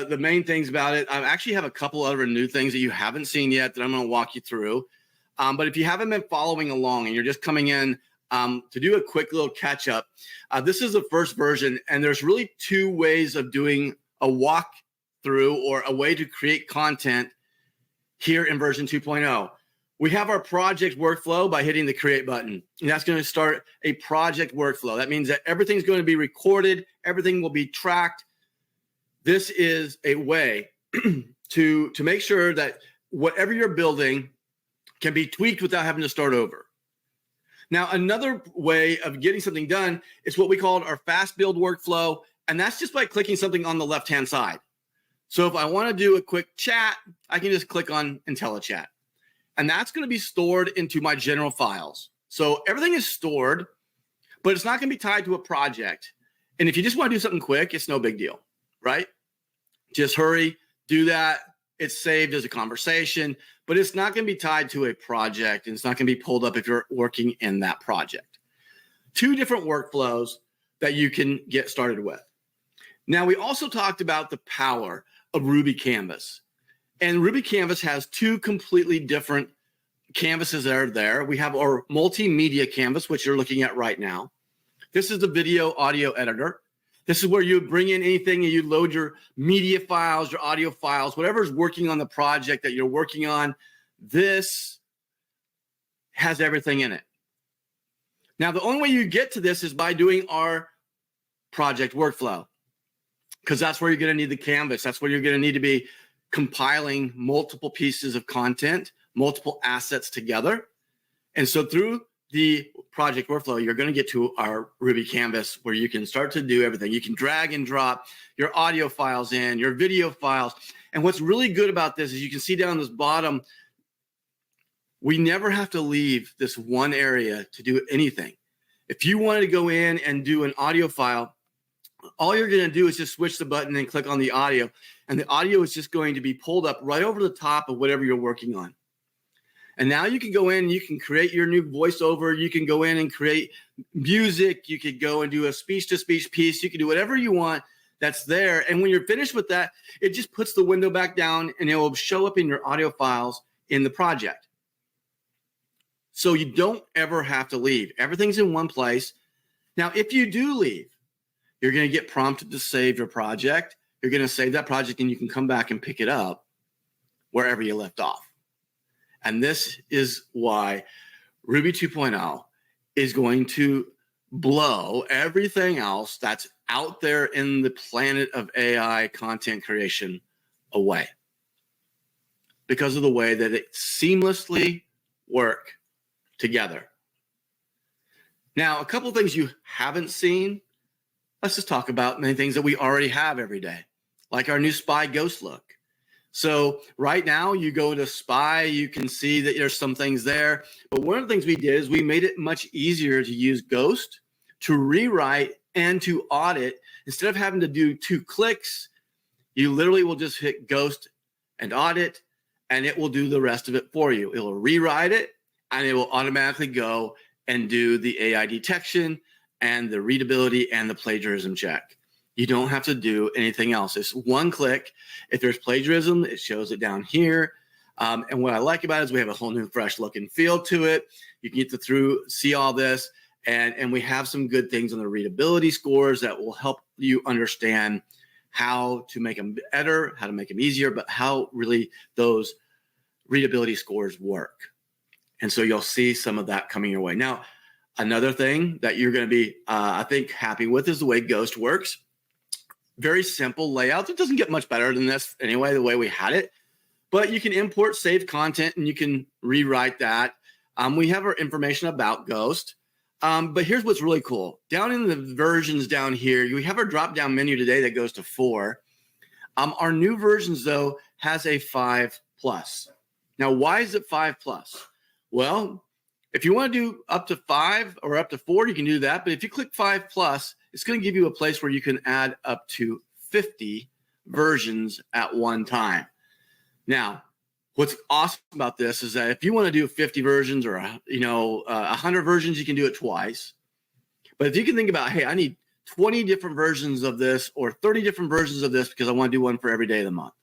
the main things about it. I actually have a couple other new things that you haven't seen yet that I'm going to walk you through. But if you haven't been following along and you're just coming in to do a quick little catch up, this is the first version, and there's really two ways of doing a walkthrough or a way to create content here in version 2.0. We have our project workflow by hitting the create button. And that's going to start a project workflow. That means that everything's going to be recorded. Everything will be tracked. This is a way to make sure that whatever you're building can be tweaked without having to start over. Now, another way of getting something done is what we call our fast build workflow. And that's just by clicking something on the left-hand side. So if I want to do a quick chat, I can just click on IntelliChat. And that's going to be stored into my general files. So everything is stored, but it's not going to be tied to a project. And if you just want to do something quick, it's no big deal, right? Just hurry, do that. It's saved as a conversation, but it's not going to be tied to a project, and it's not going to be pulled up if you're working in that project. Two different workflows that you can get started with. Now, we also talked about the power of Ruby Canvas. And Ruby Canvas has two completely different canvases that are there. We have our multimedia canvas, which you're looking at right now. This is the video audio editor. This is where you bring in anything and you load your media files, your audio files, whatever's working on the project that you're working on. This has everything in it. Now, the only way you get to this is by doing our project workflow, because that's where you're going to need the canvas. That's where you're going to need to be compiling multiple pieces of content, multiple assets together. And so through the project workflow, you're going to get to our Ruby Canvas where you can start to do everything. You can drag and drop your audio files in, your video files. And what's really good about this is you can see down this bottom, we never have to leave this one area to do anything. If you wanted to go in and do an audio file, all you're going to do is just switch the button and click on the audio. And the audio is just going to be pulled up right over the top of whatever you're working on. And now you can go in and you can create your new voiceover. You can go in and create music. You could go and do a speech-to-speech piece. You can do whatever you want that's there. And when you're finished with that, it just puts the window back down and it will show up in your audio files in the project. So you don't ever have to leave. Everything's in one place. Now, if you do leave, you're going to get prompted to save your project. You're going to save that project and you can come back and pick it up wherever you left off. And this is why Ruby 2.0 is going to blow everything else that's out there in the planet of AI content creation away, because of the way that it seamlessly work together. Now, a couple of things you haven't seen. Let's just talk about many things that we already have every day, like our new Spy Ghost look. So right now you go to Spy, you can see that there's some things there. But one of the things we did is we made it much easier to use Ghost, to rewrite, and to audit. Instead of having to do 2 clicks, you literally will just hit Ghost and audit, and it will do the rest of it for you. It will rewrite it, and it will automatically go and do the AI detection and the readability and the plagiarism check. You don't have to do anything else. It's one click. If there's plagiarism, it shows it down here. And what I like about it is we have a whole new fresh look and feel to it. You can get see all this. And we have some good things on the readability scores that will help you understand how to make them better, how to make them easier, but how really those readability scores work. And so you'll see some of that coming your way. Now, another thing that you're going to be, I think, happy with is the way Ghost works. Very simple layout. It doesn't get much better than this anyway, the way we had it. But you can import saved content and you can rewrite that. We have our information about Ghost. But here's what's really cool. Down in the versions down here, we have our drop-down menu today that goes to 4. Our new versions, though, has a 5+. Now, why is it 5+? Well, if you want to do up to 5 or up to 4, you can do that. But if you click 5+, it's going to give you a place where you can add up to 50 versions at one time. Now, what's awesome about this is that if you want to do 50 versions or 100 versions, you can do it twice. But if you can think about, hey, I need 20 different versions of this or 30 different versions of this because I want to do one for every day of the month.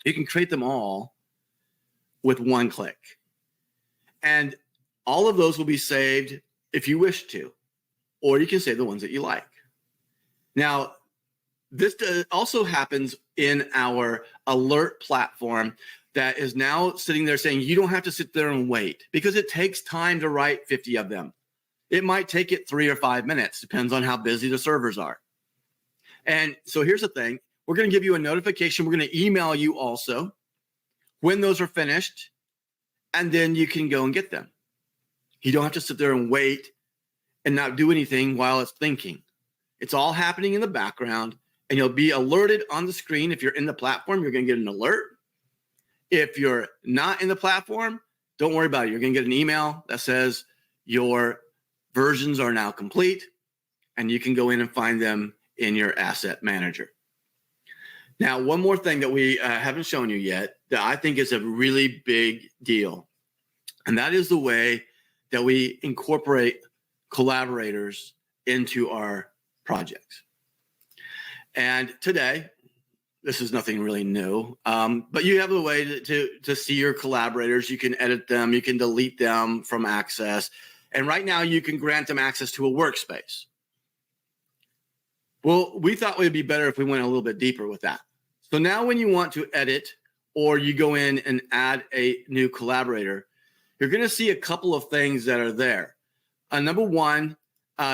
You can create them all with one click. And all of those will be saved if you wish to, or you can save the ones that you like. Now, this also happens in our alert platform that is now sitting there saying you don't have to sit there and wait because it takes time to write 50 of them. It might take it 3 or 5 minutes, depends on how busy the servers are. And so here's the thing. We're going to give you a notification. We're going to email you also when those are finished, and then you can go and get them. You don't have to sit there and wait and not do anything while it's thinking. It's all happening in the background, and you'll be alerted on the screen. If you're in the platform, you're going to get an alert. If you're not in the platform, don't worry about it. You're going to get an email that says your versions are now complete, and you can go in and find them in your asset manager. Now, one more thing that we haven't shown you yet that I think is a really big deal, and that is the way that we incorporate collaborators into our projects. And today, this is nothing really new, but you have a way to see your collaborators. You can edit them, you can delete them from access, and right now you can grant them access to a workspace. Well, we thought it would be better if we went a little bit deeper with that. So now when you want to edit or you go in and add a new collaborator, you're going to see a couple of things that are there. Number one,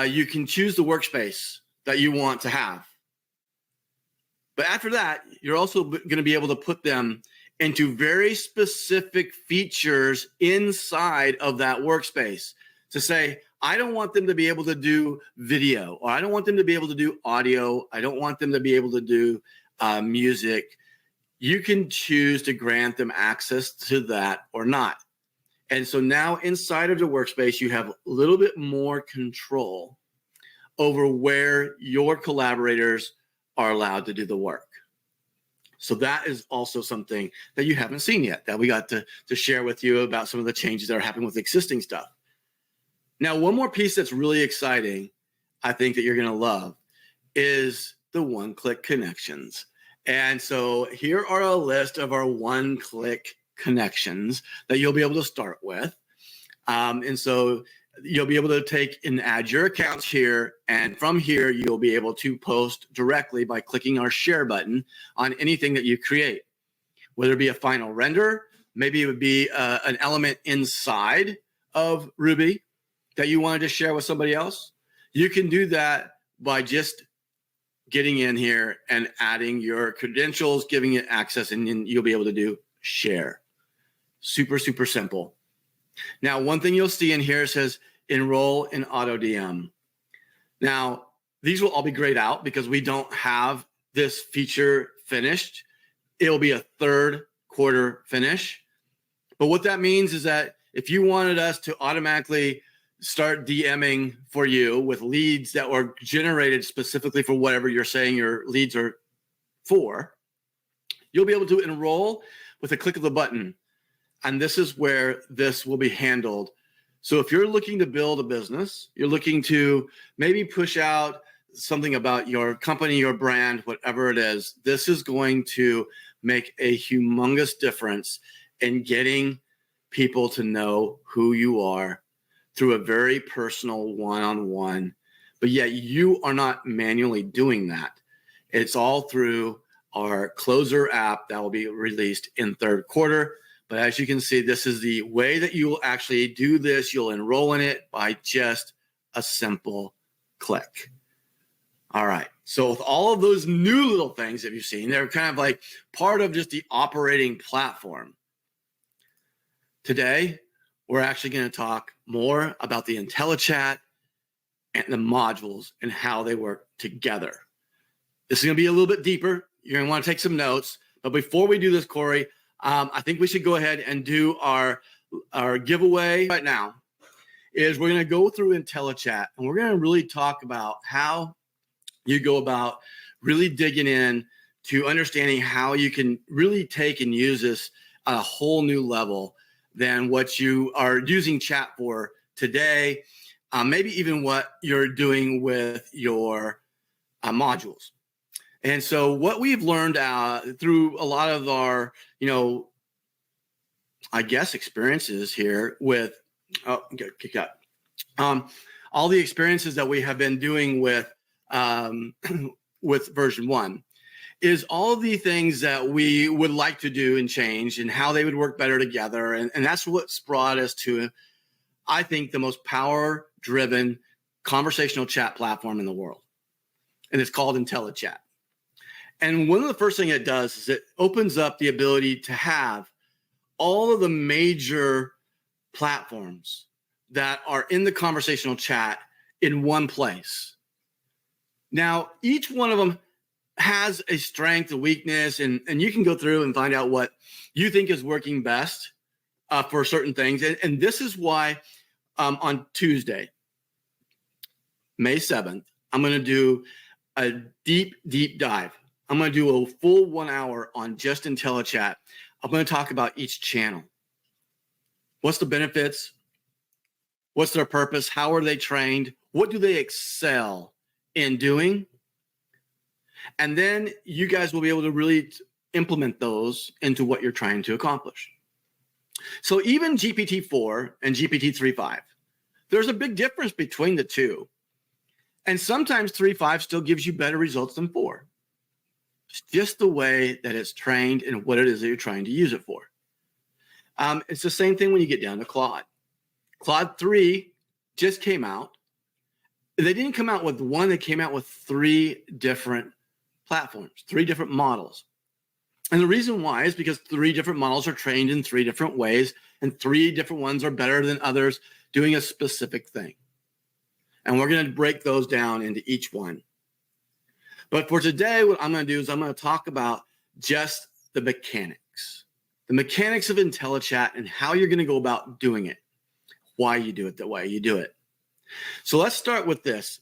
you can choose the workspace that you want to have. But after that, you're also going to be able to put them into very specific features inside of that workspace to say, I don't want them to be able to do video, or I don't want them to be able to do audio. I don't want them to be able to do music. You can choose to grant them access to that or not. And so now inside of the workspace, you have a little bit more control over where your collaborators are allowed to do the work. So that is also something that you haven't seen yet that we got to share with you about some of the changes that are happening with existing stuff. Now, one more piece that's really exciting, I think that you're going to love, is the one-click connections. And so here are a list of our one-click connections that you'll be able to start with. And so you'll be able to take and add your accounts here. And from here, you'll be able to post directly by clicking our share button on anything that you create, whether it be a final render, maybe it would be an element inside of Ruby that you wanted to share with somebody else. You can do that by just getting in here and adding your credentials, giving it access, and then you'll be able to do share. Super, super simple. Now, one thing you'll see in here says enroll in AutoDM. Now, these will all be grayed out because we don't have this feature finished. It will be a third quarter finish. But what that means is that if you wanted us to automatically start DMing for you with leads that were generated specifically for whatever you're saying your leads are for, you'll be able to enroll with a click of the button. And this is where this will be handled. So if you're looking to build a business, you're looking to maybe push out something about your company, your brand, whatever it is, this is going to make a humongous difference in getting people to know who you are through a very personal one-on-one. But yet you are not manually doing that. It's all through our Closer app that will be released in third quarter. But as you can see, this is the way that you will actually do this. You'll enroll in it by just a simple click. All right. So with all of those new little things that you've seen, they're kind of like part of just the operating platform. Today, we're actually going to talk more about the IntelliChat and the modules and how they work together. This is going to be a little bit deeper. You're going to want to take some notes. But before we do this, Corey, I think we should go ahead and do our giveaway right now. Is we're going to go through IntelliChat and we're going to really talk about how you go about really digging in to understanding how you can really take and use this at a whole new level than what you are using chat for today. maybe even what you're doing with your modules. And so what we've learned through a lot of our, I guess, experiences here with, kick out. All the experiences that we have been doing with version 1 is all the things that we would like to do and change and how they would work better together. And that's what's brought us to, I think, the most power-driven conversational chat platform in the world. And it's called IntelliChat. And one of the first things it does is it opens up the ability to have all of the major platforms that are in the conversational chat in one place. Now, each one of them has a strength, a weakness, and you can go through and find out what you think is working best for certain things. And this is why on Tuesday, May 7th, I'm going to do a deep dive. I'm going to do a full 1 hour on just IntelliChat. I'm going to talk about each channel. What's the benefits? What's their purpose? How are they trained? What do they excel in doing? And then you guys will be able to really implement those into what you're trying to accomplish. So even GPT-4 and GPT-3.5, there's a big difference between the two. And sometimes 3.5 still gives you better results than 4. It's just the way that it's trained and what it is that you're trying to use it for. It's the same thing when you get down to Claude. Claude 3 just came out. They didn't come out with one, they came out with 3 different platforms, 3 different models. And the reason why is because 3 different models are trained in 3 different ways, and 3 different ones are better than others doing a specific thing. And we're going to break those down into each one. But for today, what I'm going to do is I'm going to talk about just the mechanics of IntelliChat and how you're going to go about doing it, why you do it the way you do it. So let's start with this.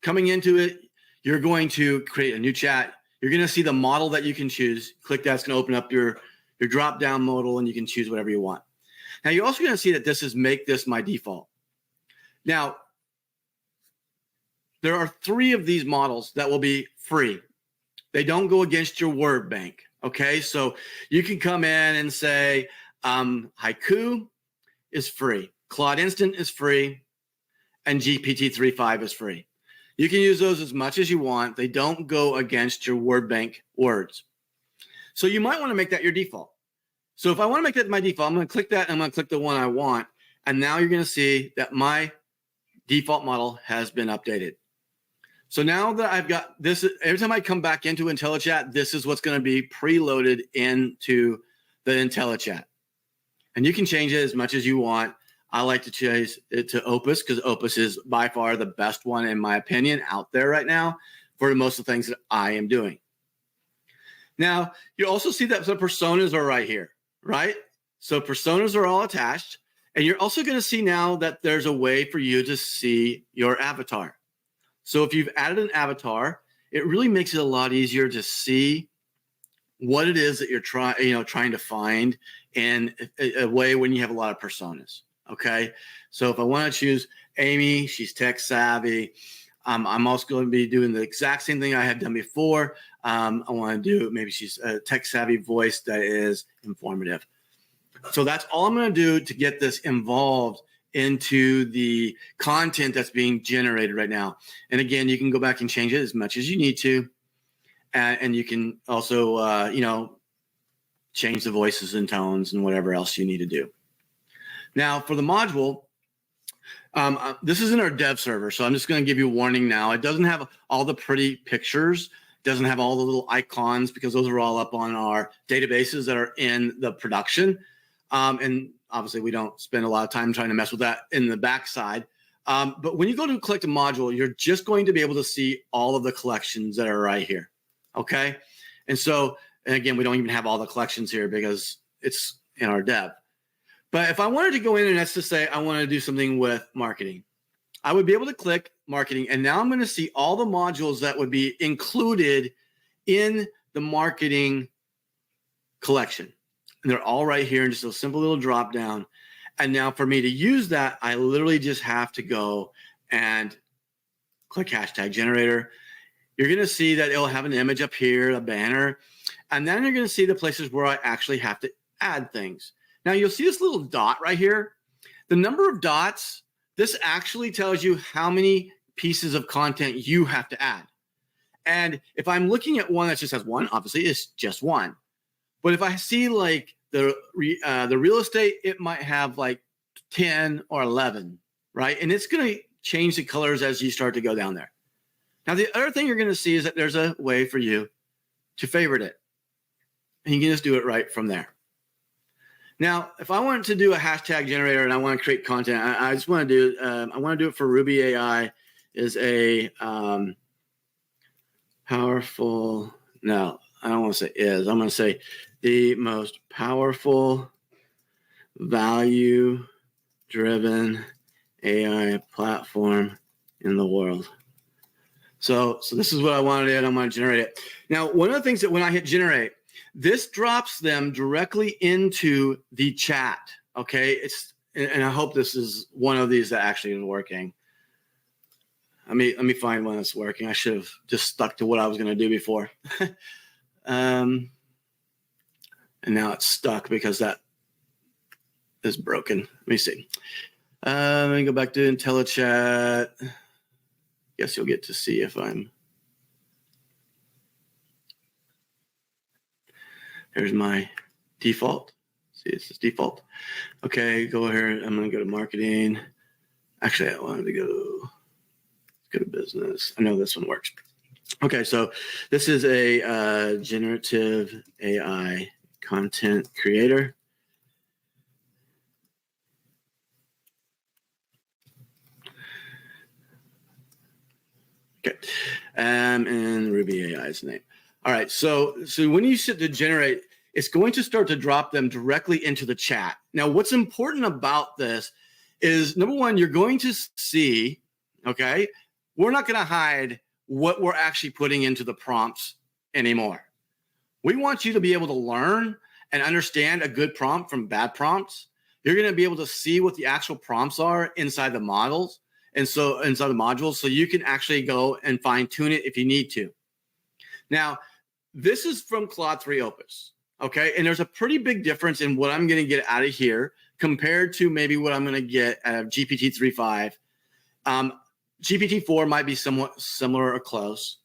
Coming into it, you're going to create a new chat. You're going to see the model that you can choose. Click that. It's going to open up your drop-down modal, and you can choose whatever you want. Now, you're also going to see that this is make this my default. Now, there are 3 of these models that will be free. They don't go against your word bank, okay? So you can come in and say, Haiku is free, Claude Instant is free, and GPT-3.5 is free. You can use those as much as you want. They don't go against your word bank words. So you might want to make that your default. So if I want to make that my default, I'm going to click that, and I'm going to click the one I want. And now you're going to see that my default model has been updated. So now that I've got this, every time I come back into IntelliChat, this is what's going to be preloaded into the IntelliChat. And you can change it as much as you want. I like to change it to Opus because Opus is by far the best one, in my opinion, out there right now for most of the things that I am doing. Now, you also see that the personas are right here, right? So personas are all attached. And you're also going to see now that there's a way for you to see your avatar. So if you've added an avatar, it really makes it a lot easier to see what it is that you're trying to find in a way when you have a lot of personas. Okay, so if I want to choose Amy, she's tech savvy. I'm also going to be doing the exact same thing I had done before. I want to do maybe she's a tech savvy voice that is informative. So that's all I'm going to do to get this involved into the content that's being generated right now. And again, you can go back and change it as much as you need to. And you can also, change the voices and tones and whatever else you need to do. Now, for the module, this is in our dev server, so I'm just going to give you a warning now. It doesn't have all the pretty pictures. It doesn't have all the little icons because those are all up on our databases that are in the production. And obviously, we don't spend a lot of time trying to mess with that in the backside. But when you go to collect a module, you're just going to be able to see all of the collections that are right here, okay? And so, and again, we don't even have all the collections here because it's in our dev. But if I wanted to go in and let's just say I want to do something with marketing, I would be able to click marketing. And now I'm going to see all the modules that would be included in the marketing collection. And they're all right here in just a simple little drop down. And now for me to use that, I literally just have to go and click hashtag generator. You're going to see that it'll have an image up here, a banner, and then you're going to see the places where I actually have to add things. Now you'll see this little dot right here. The number of dots, this actually tells you how many pieces of content you have to add. And if I'm looking at one that just has one, obviously it's just one. But if I see like the real estate, it might have like 10 or 11, right? And it's going to change the colors as you start to go down there. Now, the other thing you're going to see is that there's a way for you to favorite it. And you can just do it right from there. Now, if I want to do a hashtag generator and I want to create content, I just want to do, I want to do it for Rubi AI is a powerful, no, I don't want to say is, I'm going to say the most powerful value-driven AI platform in the world. So this is what I wanted to do. I'm going to generate it. Now, one of the things that when I hit generate, this drops them directly into the chat. Okay, and I hope this is one of these that actually is working. Let me find one that's working. I should have just stuck to what I was going to do before. And now it's stuck because that is broken. Let me see. Let me go back to IntelliChat. Guess you'll get to see if I'm. Here's my default. See, this is default. Okay, go here. I'm going to go to marketing. Actually, I wanted to go to business. I know this one works. Okay, so this is a generative AI content creator. Okay, and Rubi AI's name. All right, so when you sit to generate, it's going to start to drop them directly into the chat. Now, what's important about this is, number one, you're going to see, okay, we're not going to hide what we're actually putting into the prompts anymore. We want you to be able to learn and understand a good prompt from bad prompts. You're going to be able to see what the actual prompts are inside the models. And so inside the modules, so you can actually go and fine tune it if you need to. Now, this is from Claude 3 Opus, okay? And there's a pretty big difference in what I'm going to get out of here compared to maybe what I'm going to get out of GPT 3.5. GPT-4 might be somewhat similar or close,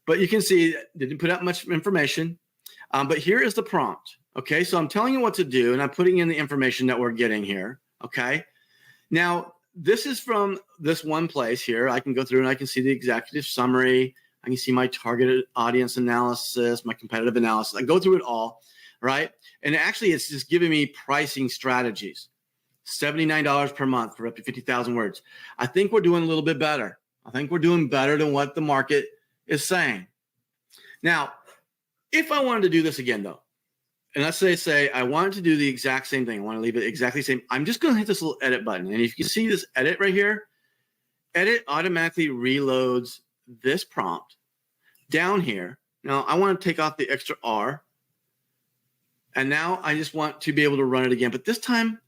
but you can see it didn't put out much information. But here is the prompt, okay? So I'm telling you what to do, and I'm putting in the information that we're getting here, okay? Now, this is from this one place here. I can go through and I can see the executive summary. I can see my targeted audience analysis, my competitive analysis. I go through it all, right? And actually, it's just giving me pricing strategies. $79 per month for up to 50,000 words. I think we're doing a little bit better. I think we're doing better than what the market is saying. Now, if I wanted to do this again, though, and let's say I wanted to do the exact same thing. I want to leave it exactly the same. I'm just going to hit this little edit button. And if you see this edit right here, edit automatically reloads this prompt down here. Now, I want to take off the extra R. And now I just want to be able to run it again. But this time,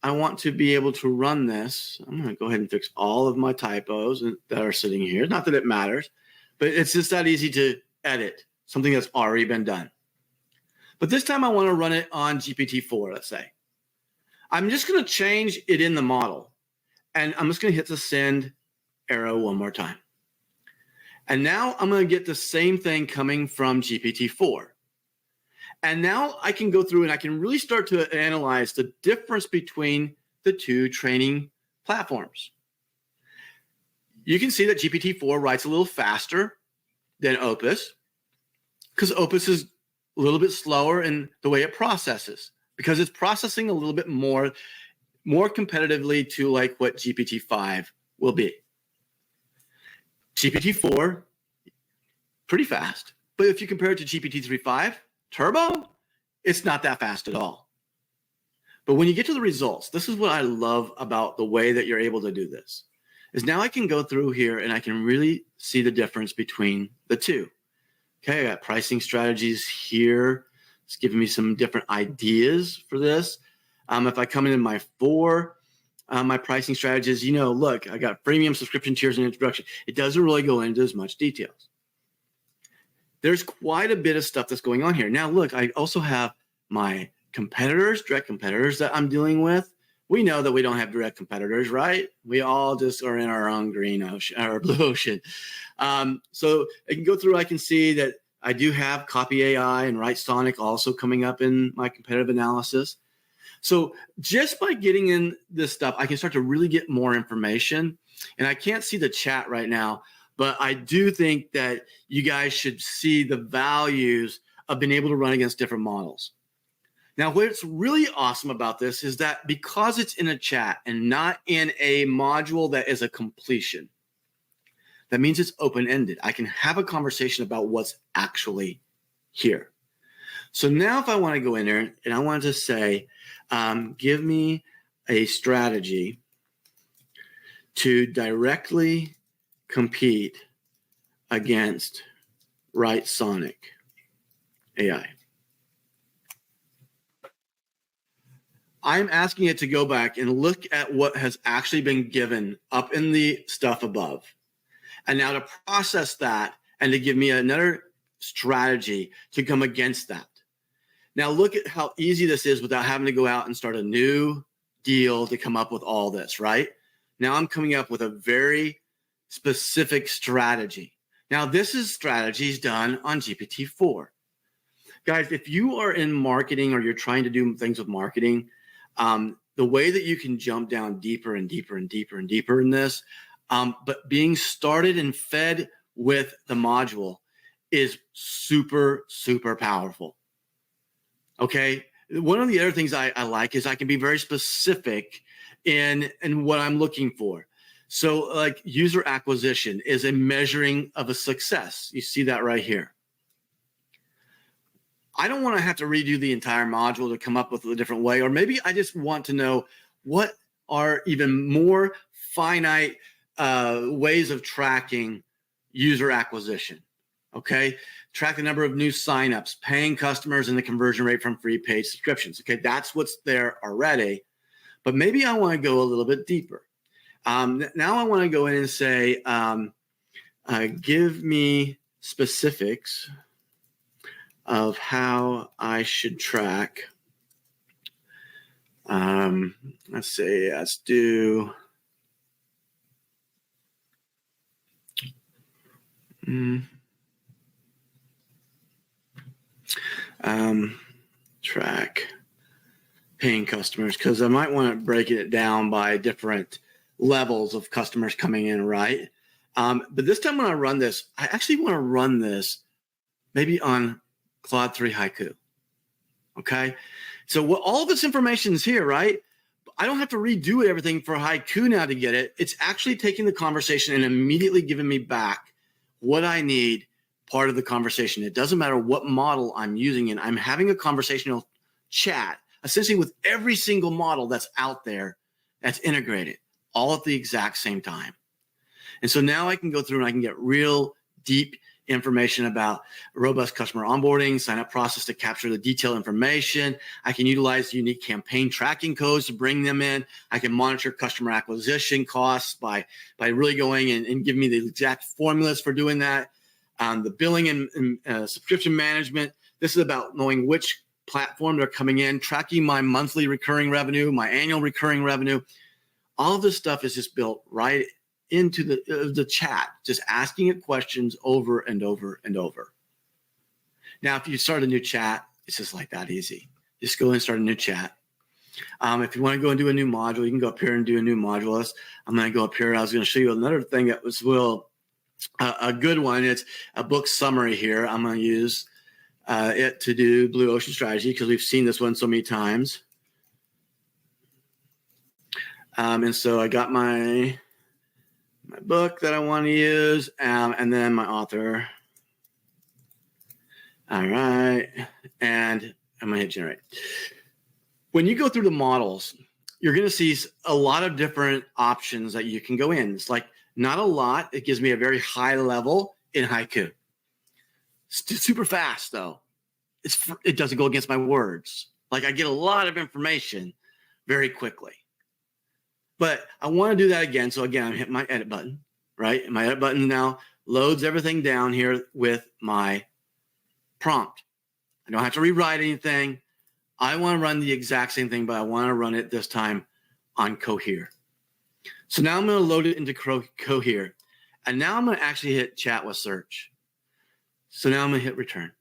I want to be able to run this. I'm going to go ahead and fix all of my typos that are sitting here. Not that it matters, but it's just that easy to edit something that's already been done. But this time I want to run it on GPT-4, let's say. I'm just going to change it in the model. And I'm just going to hit the send arrow one more time. And now I'm going to get the same thing coming from GPT-4. And now I can go through and I can really start to analyze the difference between the two training platforms. You can see that GPT-4 writes a little faster than Opus because Opus is a little bit slower in the way it processes because it's processing a little bit more competitively to like what GPT-5 will be. GPT-4, pretty fast. But if you compare it to GPT 3.5 Turbo, it's not that fast at all. But when you get to the results, this is what I love about the way that you're able to do this, is now I can go through here and I can really see the difference between the two. Okay, I got pricing strategies here. It's giving me some different ideas for this. If I come in my 4, my pricing strategies, look, I got premium, subscription tiers, and introduction. It doesn't really go into as much details. There's quite a bit of stuff that's going on here. Now, look, I also have my competitors, direct competitors that I'm dealing with. We know that we don't have direct competitors, right? We all just are in our own green ocean or blue ocean. So I can go through, I can see that I do have Copy AI and Right Sonic also coming up in my competitive analysis. So just by getting in this stuff, I can start to really get more information. And I can't see the chat right now, but I do think that you guys should see the values of being able to run against different models. Now, what's really awesome about this is that because it's in a chat and not in a module that is a completion, that means it's open-ended. I can have a conversation about what's actually here. So now if I want to go in there and I want to say, give me a strategy to directly compete against Right Sonic AI. I'm asking it to go back and look at what has actually been given up in the stuff above. And now to process that and to give me another strategy to come against that. Now look at how easy this is without having to go out and start a new deal to come up with all this, right? Now I'm coming up with a very specific strategy. Now this is strategies done on GPT-4. Guys, if you are in marketing or you're trying to do things with marketing, the way that you can jump down deeper and deeper and deeper and deeper in this, but being started and fed with the module is super, super powerful. Okay. One of the other things I like is I can be very specific in what I'm looking for. So like user acquisition is a measuring of a success. You see that right here. I don't want to have to redo the entire module to come up with a different way, or maybe I just want to know what are even more finite ways of tracking user acquisition. Okay, track the number of new signups, paying customers, and the conversion rate from free paid subscriptions. Okay, that's what's there already, but maybe I want to go a little bit deeper. Now I want to go in and say, give me specifics of how I should track. Let's say, let's do. Track paying customers, because I might want to break it down by different levels of customers coming in, right? But this time when I run this, I actually want to run this maybe on Claude 3 Haiku. Okay, so all of this information is here, right? I don't have to redo everything for Haiku now to get it. It's actually taking the conversation and immediately giving me back what I need, part of the conversation. It doesn't matter what model I'm using in. I'm having a conversational chat, essentially with every single model that's out there that's integrated, all at the exact same time. And so now I can go through and I can get real deep information about robust customer onboarding, sign up process to capture the detailed information. I can utilize unique campaign tracking codes to bring them in. I can monitor customer acquisition costs by really going and giving me the exact formulas for doing that. The billing and subscription management. This is about knowing which platform they're coming in, tracking my monthly recurring revenue, my annual recurring revenue. All of this stuff is just built right into the chat, just asking it questions over and over and over. Now, if you start a new chat, it's just like that easy. Just go and start a new chat. If you want to go and do a new module, you can go up here and do a new module. I'm going to go up here. I was going to show you another thing that was a good one. It's a book summary here. I'm going to use it to do Blue Ocean Strategy because we've seen this one so many times. And so I got my book that I want to use, and then my author. All right, and I'm going to hit generate. When you go through the models, you're going to see a lot of different options that you can go in. It's like not a lot. It gives me a very high level in Haiku. It's super fast, though. It doesn't go against my words. Like I get a lot of information, very quickly. But I want to do that again. So again, I'm hitting my edit button, right? And my edit button now loads everything down here with my prompt. I don't have to rewrite anything. I want to run the exact same thing, but I want to run it this time on Cohere. So now I'm going to load it into Cohere. And now I'm going to actually hit chat with search. So now I'm going to hit return.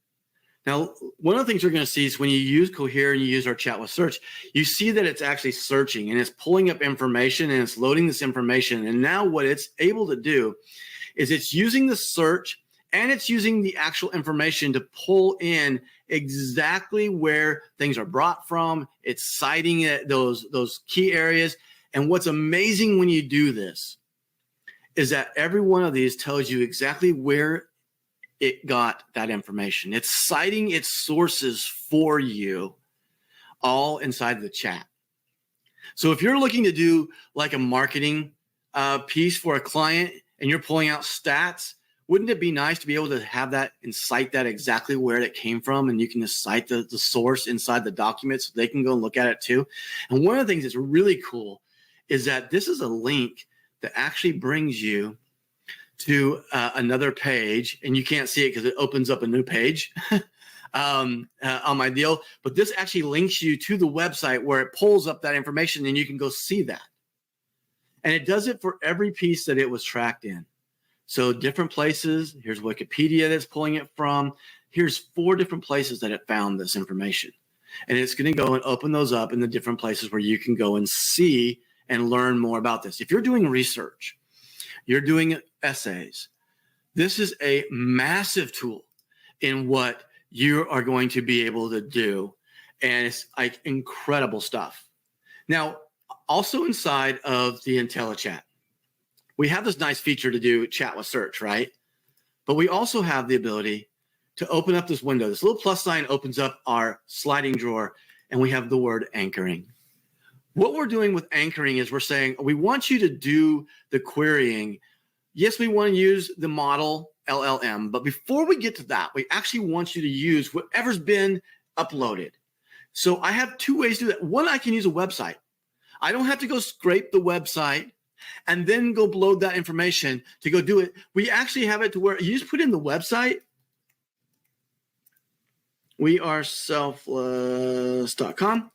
Now, one of the things you're going to see is when you use Cohere and you use our chat with search, you see that it's actually searching and it's pulling up information and it's loading this information. And now what it's able to do is it's using the search and it's using the actual information to pull in exactly where things are brought from. It's citing it, those key areas. And what's amazing when you do this is that every one of these tells you exactly where it got that information. It's citing its sources for you all inside the chat. So if you're looking to do like a marketing piece for a client and you're pulling out stats, wouldn't it be nice to be able to have that and cite that exactly where it came from? And you can just cite the source inside the document so they can go and look at it too. And one of the things that's really cool is that this is a link that actually brings you to another page, and you can't see it because it opens up a new page on my deal. But this actually links you to the website where it pulls up that information and you can go see that. And it does it for every piece that it was tracked in. So different places, here's Wikipedia that's pulling it from. Here's 4 different places that it found this information. And it's going to go and open those up in the different places where you can go and see and learn more about this. If you're doing research, you're doing essays, this is a massive tool in what you are going to be able to do. And it's like incredible stuff. Now, also inside of the IntelliChat, we have this nice feature to do chat with search, right? But we also have the ability to open up this window. This little plus sign opens up our sliding drawer, and we have the word anchoring. What we're doing with anchoring is we're saying, we want you to do the querying. Yes, we want to use the model LLM, but before we get to that, we actually want you to use whatever's been uploaded. So I have 2 ways to do that. One, I can use a website. I don't have to go scrape the website and then go load that information to go do it. We actually have it to where you just put in the website. We are selfless.com.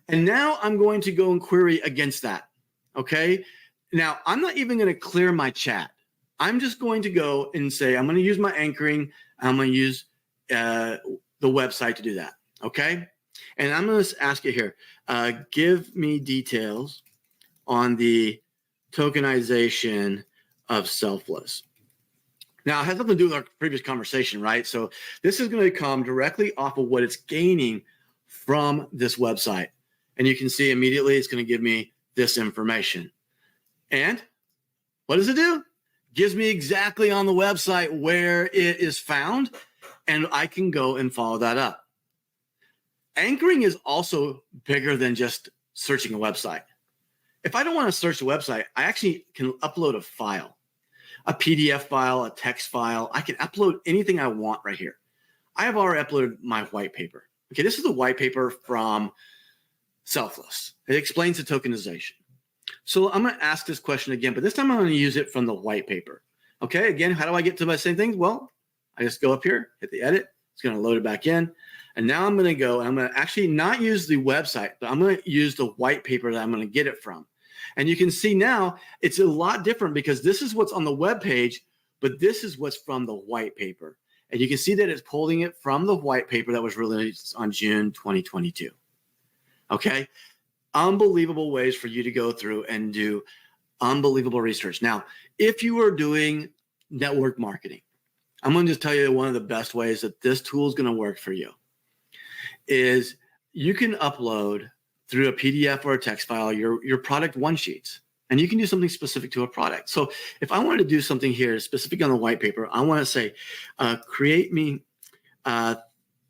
And now I'm going to go and query against that. Okay. Now I'm not even going to clear my chat. I'm just going to go and say, I'm going to use my anchoring. I'm going to use the website to do that. Okay. And I'm going to ask you here, give me details on the tokenization of Selfless. Now, it has nothing to do with our previous conversation, right? So this is going to come directly off of what it's gaining from this website. And you can see immediately it's going to give me this information. And what does it do? Gives me exactly on the website where it is found, and I can go and follow that up. Anchoring is also bigger than just searching a website. If I don't want to search the website, I actually can upload a file, a PDF file, a text file. I can upload anything I want right here. I have already uploaded my white paper. Okay, this is the white paper from Selfless. It explains the tokenization. So I'm going to ask this question again, but this time I'm going to use it from the white paper. Okay, again, how do I get to my same thing? Well, I just go up here, hit the edit. It's going to load it back in. And now I'm going to go and I'm going to actually not use the website, but I'm going to use the white paper that I'm going to get it from. And you can see now it's a lot different because this is what's on the web page, but this is what's from the white paper. And you can see that it's pulling it from the white paper that was released on June 2022. Okay, unbelievable ways for you to go through and do unbelievable research. Now, if you are doing network marketing, I'm going to just tell you one of the best ways that this tool is going to work for you is you can upload through a PDF or a text file your product one sheets, and you can do something specific to a product. So if I wanted to do something here specific on the white paper, I want to say, create me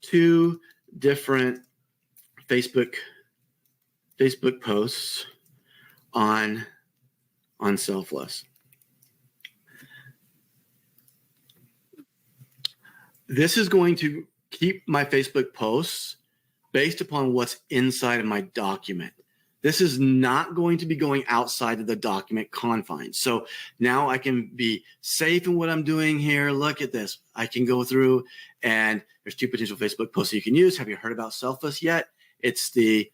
2 different Facebook posts on Selfless. This is going to keep my Facebook posts based upon what's inside of my document. This is not going to be going outside of the document confines. So now I can be safe in what I'm doing here. Look at this. I can go through and there's 2 potential Facebook posts that you can use. Have you heard about Selfless yet? It's the,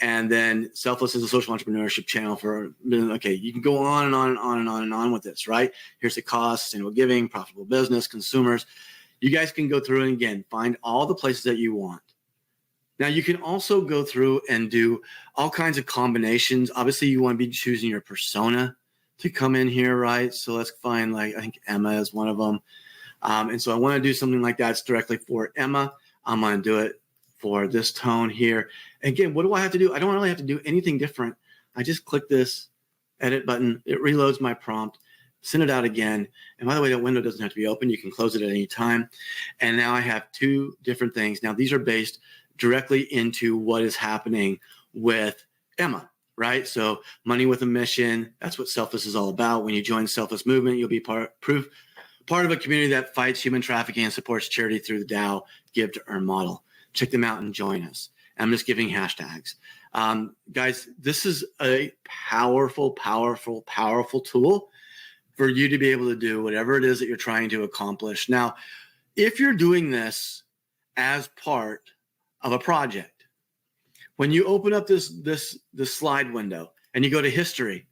and then Selfless is a social entrepreneurship channel for, okay, you can go on and on and on and on and on with this, right? Here's the cost, sustainable giving, profitable business, consumers. You guys can go through and again, find all the places that you want. Now you can also go through and do all kinds of combinations. Obviously you want to be choosing your persona to come in here, right? So let's find I think Emma is one of them. And so I want to do something like that. It's directly for Emma. I'm going to do it for this tone here. Again, what do I have to do? I don't really have to do anything different. I just click this edit button. It reloads my prompt, send it out again. And by the way, that window doesn't have to be open. You can close it at any time. And now I have 2 different things. Now these are based directly into what is happening with Emma, right? So money with a mission, that's what Selfless is all about. When you join Selfless movement, you'll be part of a community that fights human trafficking and supports charity through the Dow Give to Earn model. Check them out and join us. I'm just giving hashtags. Guys, this is a powerful, powerful, powerful tool for you to be able to do whatever it is that you're trying to accomplish. Now, if you're doing this as part of a project, when you open up this slide window and you go to history,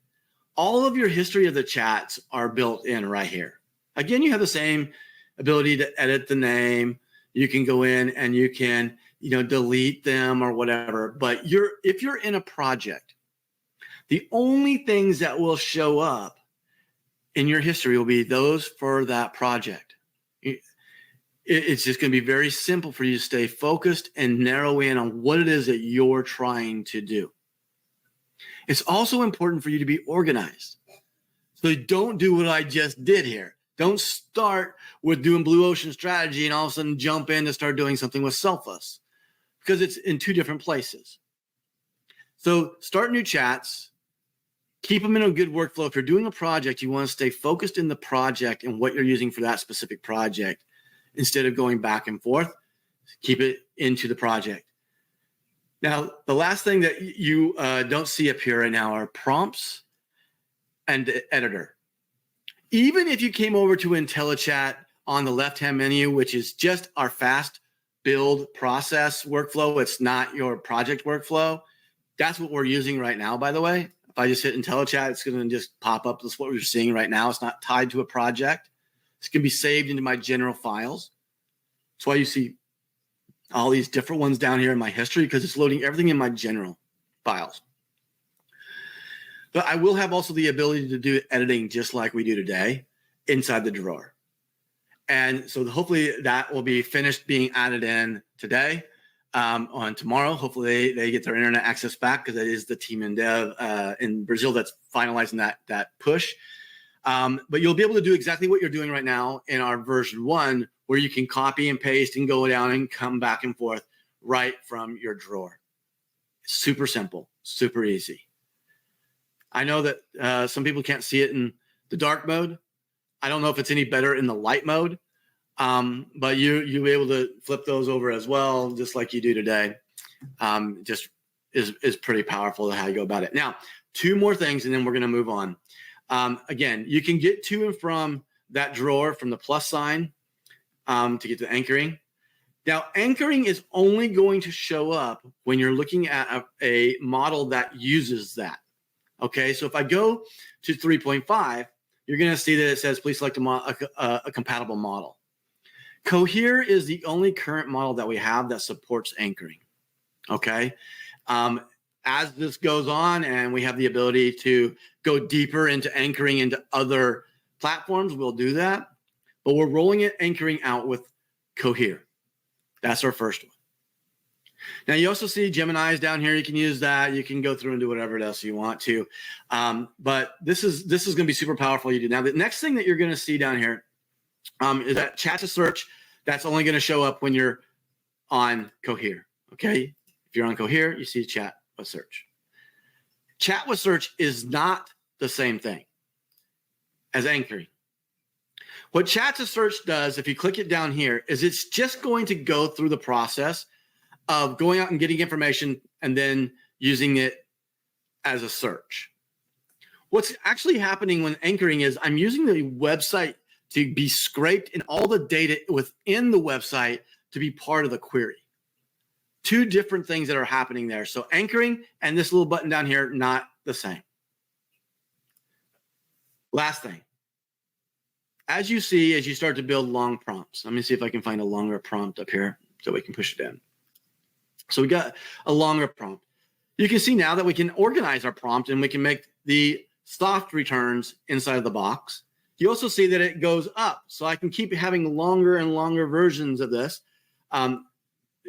all of your history of the chats are built in right here. Again, you have the same ability to edit the name. You can go in and you can, delete them or whatever. But if you're in a project, the only things that will show up in your history will be those for that project. It's just going to be very simple for you to stay focused and narrow in on what it is that you're trying to do. It's also important for you to be organized. So don't do what I just did here. Don't start with doing blue ocean strategy and all of a sudden jump in to start doing something with Selfless, because it's in 2 different places. So start new chats, keep them in a good workflow. If you're doing a project, you want to stay focused in the project and what you're using for that specific project. Instead of going back and forth, keep it into the project. Now, the last thing that you don't see up here right now are prompts and the editor. Even if you came over to IntelliChat on the left-hand menu, which is just our fast build process workflow, it's not your project workflow. That's what we're using right now, by the way. If I just hit IntelliChat, it's going to just pop up. That's what we're seeing right now. It's not tied to a project. It's going to be saved into my general files. That's why you see all these different ones down here in my history, because it's loading everything in my general files. But I will have also the ability to do editing just like we do today inside the drawer. And so hopefully that will be finished being added in today. On tomorrow, hopefully they get their internet access back, because that is the team in dev in Brazil that's finalizing that push. But you'll be able to do exactly what you're doing right now in our version 1, where you can copy and paste and go down and come back and forth right from your drawer. Super simple, super easy. I know that some people can't see it in the dark mode. I don't know if it's any better in the light mode, but you'll be able to flip those over as well, just like you do today. Just is pretty powerful how you go about it. Now, 2 more things, and then we're going to move on. Again, you can get to and from that drawer from the plus sign to get to anchoring. Now, anchoring is only going to show up when you're looking at a model that uses that. Okay, so if I go to 3.5, you're going to see that it says, please select a compatible model. Cohere is the only current model that we have that supports anchoring. Okay, as this goes on and we have the ability to go deeper into anchoring into other platforms, we'll do that. But we're rolling it anchoring out with Cohere. That's our first one. Now, you also see Gemini's down here. You can use that. You can go through and do whatever else you want to. But this is going to be super powerful. You do. Now, the next thing that you're going to see down here is that chat to search. That's only going to show up when you're on Cohere. Okay. If you're on Cohere, you see chat with search. Chat with search is not the same thing as anchoring. What chat to search does, if you click it down here, is it's just going to go through the process of going out and getting information and then using it as a search. What's actually happening when anchoring is I'm using the website to be scraped and all the data within the website to be part of the query. Two different things that are happening there. So anchoring and this little button down here, not the same. Last thing. As you see, as you start to build long prompts, let me see if I can find a longer prompt up here so we can push it in. So we got a longer prompt. You can see now that we can organize our prompt and we can make the soft returns inside of the box. You also see that it goes up. So I can keep having longer and longer versions of this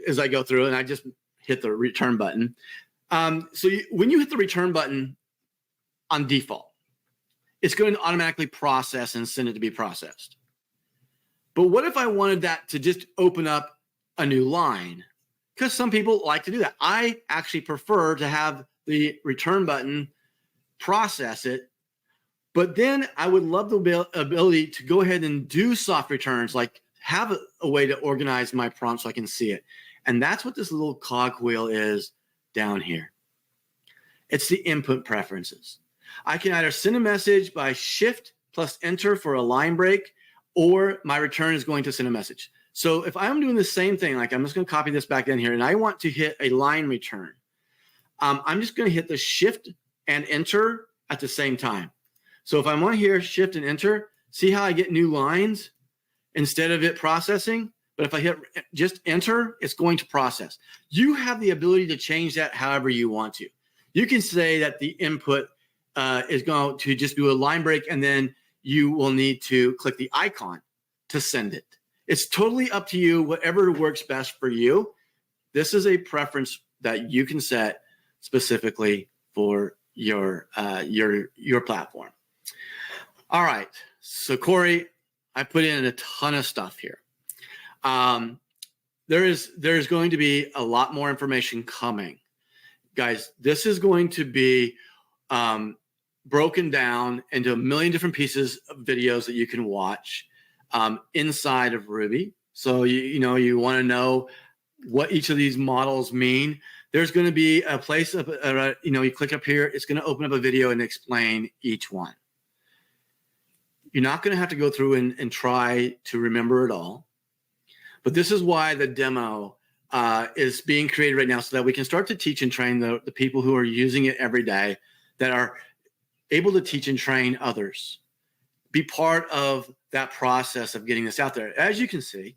as I go through, and I just hit the return button. When you hit the return button on default, it's going to automatically process and send it to be processed. But what if I wanted that to just open up a new line? Because some people like to do that. I actually prefer to have the return button process it, but then I would love the ability to go ahead and do soft returns, like have a way to organize my prompt so I can see it. And that's what this little cogwheel is down here. It's the input preferences. I can either send a message by shift plus enter for a line break, or my return is going to send a message. So if I'm doing the same thing, like I'm just going to copy this back in here and I want to hit a line return, I'm just going to hit the shift and enter at the same time. So if I'm on here, shift and enter, see how I get new lines instead of it processing? But if I hit just enter, it's going to process. You have the ability to change that however you want to. You can say that the input is going to just do a line break, and then you will need to click the icon to send it. It's totally up to you, whatever works best for you. This is a preference that you can set specifically for your platform. All right, so Corey, I put in a ton of stuff here. There's going to be a lot more information coming. Guys, this is going to be broken down into a million different pieces of videos that you can watch inside of Ruby. So you want to know what each of these models mean. There's going to be a place of you click up here, it's going to open up a video and explain each one. You're not going to have to go through and try to remember it all. But this is why the demo is being created right now, so that we can start to teach and train the people who are using it every day, that are able to teach and train others. Be part of that process of getting this out there. As you can see,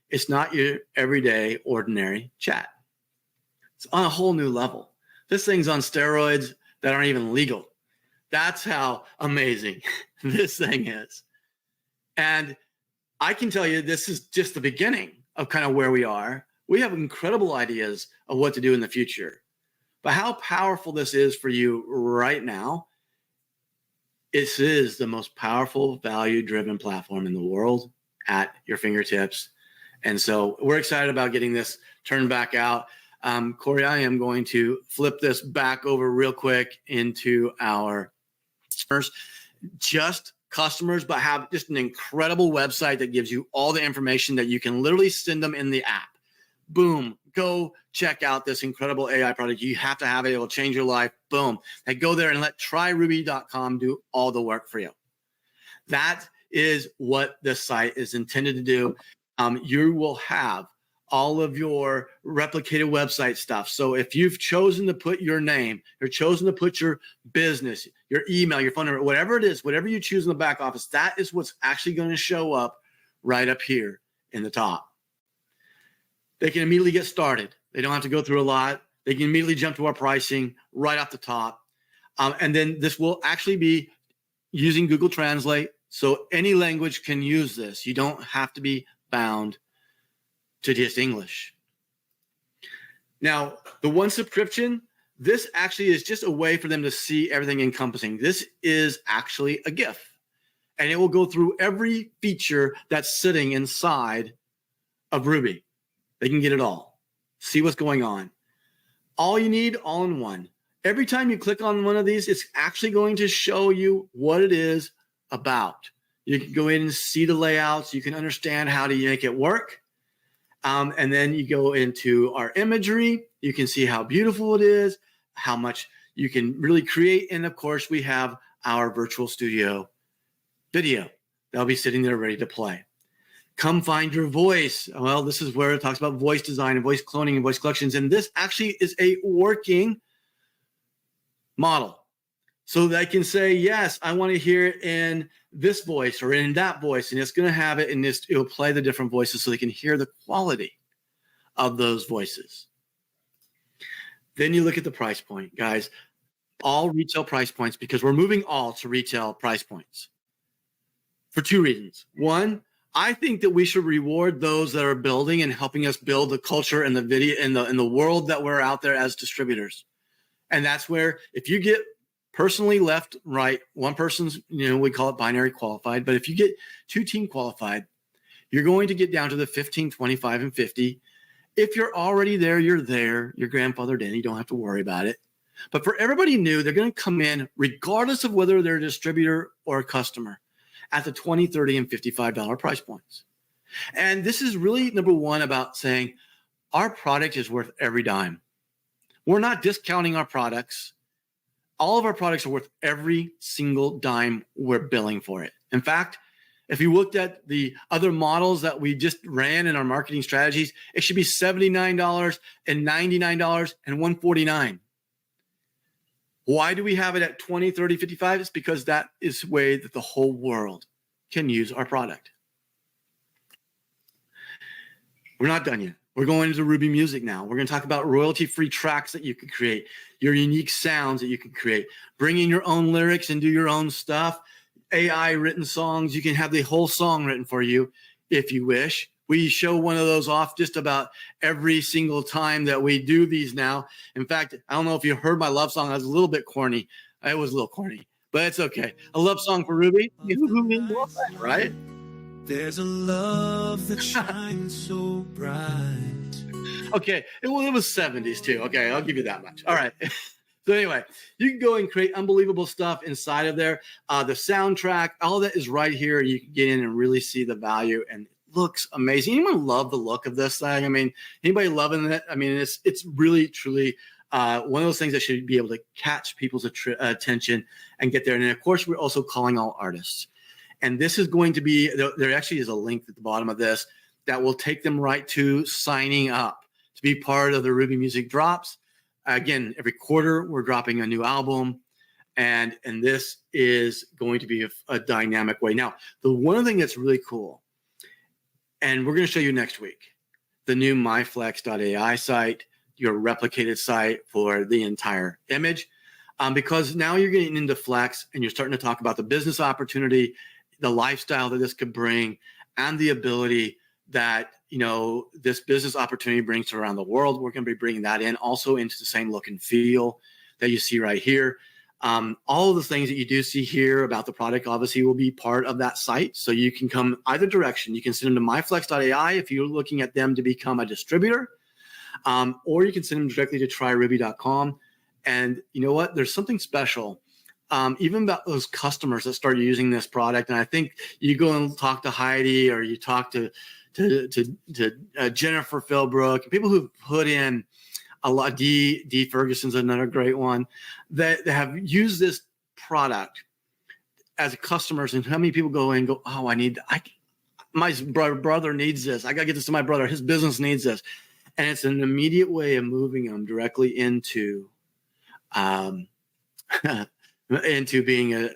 it's not your everyday, ordinary chat. It's on a whole new level. This thing's on steroids that aren't even legal. That's how amazing this thing is. And I can tell you, this is just the beginning of kind of where we are. We have incredible ideas of what to do in the future. But how powerful this is for you right now, this is the most powerful, value-driven platform in the world at your fingertips. And so we're excited about getting this turned back out. Corey, I am going to flip this back over real quick into our just customers, but have just an incredible website that gives you all the information that you can literally send them in the app. Boom, go check out this incredible AI product. You have to have it. It will change your life. Boom. And go there and let tryruby.com do all the work for you. That is what this site is intended to do. You will have all of your replicated website stuff. So if you've chosen to put your name, you're chosen to put your business, your email, your phone number, whatever it is, whatever you choose in the back office, that is what's actually going to show up right up here in the top. They can immediately get started. They don't have to go through a lot. They can immediately jump to our pricing right off the top. And then this will actually be using Google Translate. So any language can use this. You don't have to be bound to just English. Now, the one subscription, this actually is just a way for them to see everything encompassing. This is actually a GIF, and it will go through every feature that's sitting inside of Ruby. They can get it all, see what's going on. All you need, all in one. Every time you click on one of these, it's actually going to show you what it is about. You can go in and see the layouts. You can understand how to make it work. And then you go into our imagery. You can see how beautiful it is, how much you can really create. And of course, we have our virtual studio video that'll be sitting there ready to play. Come find your voice. Well, this is where it talks about voice design and voice cloning and voice collections. And this actually is a working model. So that I can say, yes, I want to hear it in this voice or in that voice. And it's going to have it in this, it'll play the different voices so they can hear the quality of those voices. Then you look at the price point, guys. All retail price points, because we're moving all to retail price points for two reasons. One, I think that we should reward those that are building and helping us build the culture and the video in the world that we're out there as distributors. And that's where if you get personally left, right, one person's, we call it binary qualified, but if you get two team qualified, you're going to get down to the 15, 25, and 50. If you're already there, you're there. Your grandfathered in, you don't have to worry about it. But for everybody new, they're going to come in regardless of whether they're a distributor or a customer at the $20, $30, and $55 price points. And this is really number one about saying our product is worth every dime. We're not discounting our products. All of our products are worth every single dime we're billing for it. In fact, if you looked at the other models that we just ran in our marketing strategies, it should be $79 and $99 and $149. Why do we have it at 20, 30, 55? It's because that is the way that the whole world can use our product. We're not done yet. We're going into Rubi Music now. We're going to talk about royalty-free tracks that you can create, your unique sounds that you can create, bring in your own lyrics and do your own stuff, AI written songs. You can have the whole song written for you if you wish. We show one of those off just about every single time that we do these now. In fact, I don't know if you heard my love song. I was a little bit corny. It was a little corny, but it's okay. A love song for Ruby, right? There's a love that shines so bright. Okay, it was 70s too. Okay, I'll give you that much. All right. So anyway, you can go and create unbelievable stuff inside of there. The soundtrack, all of that is right here. You can get in and really see the value, and it looks amazing. Anyone love the look of this thing? I mean, anybody loving it? I mean, it's really, truly one of those things that should be able to catch people's attention and get there. And then, of course, we're also calling all artists. And this is going to be, there actually is a link at the bottom of this that will take them right to signing up to be part of the Rubi Music Drops. Again, every quarter we're dropping a new album, and this is going to be a dynamic way. Now, the one thing that's really cool, and we're going to show you next week, the new myflex.ai site, your replicated site for the entire image, because now you're getting into Flex and you're starting to talk about the business opportunity, the lifestyle that this could bring, and the ability that this business opportunity brings to around the world. We're going to be bringing that in also into the same look and feel that you see right here. All of the things that you do see here about the product obviously will be part of that site. So you can come either direction. You can send them to myflex.ai if you're looking at them to become a distributor, or you can send them directly to tryrubi.com. And you know what? There's something special. Even about those customers that start using this product. And I think you go and talk to Heidi, or you talk to Jennifer Philbrook, people who've put in a lot. D Ferguson's another great one that have used this product as customers. And how many people go in and go, oh, my brother needs this. I got to get this to my brother. His business needs this. And it's an immediate way of moving them directly into being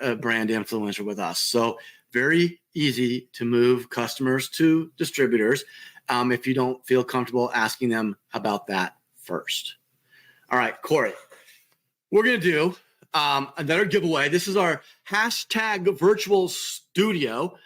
a brand influencer with us. So very easy to move customers to distributors if you don't feel comfortable asking them about that first. All right, Corey, we're going to do another giveaway. This is our hashtag virtual studio.